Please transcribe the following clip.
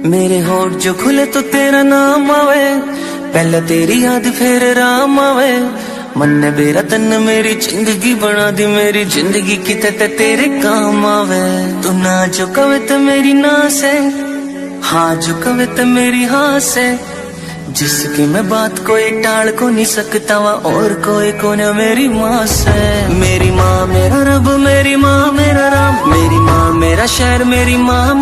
मेरे होठ जो खुले तो तेरा नाम आवे, पहले तेरी याद फिर राम आवे। मन ने मेरा तन मेरी जिंदगी बना दी, मेरी जिंदगी किते तेरे काम आवे। तू ना जो कवे तो मेरी ना से, हाँ जो कवे तो मेरी हाँ से। जिसकी मैं बात कोई टाल को नहीं सकता वा, और कोई को न मेरी माँ से। मेरी माँ मेरा रब, मेरी माँ मेरा राम, मेरी माँ मेरा शहर, मेरी माँ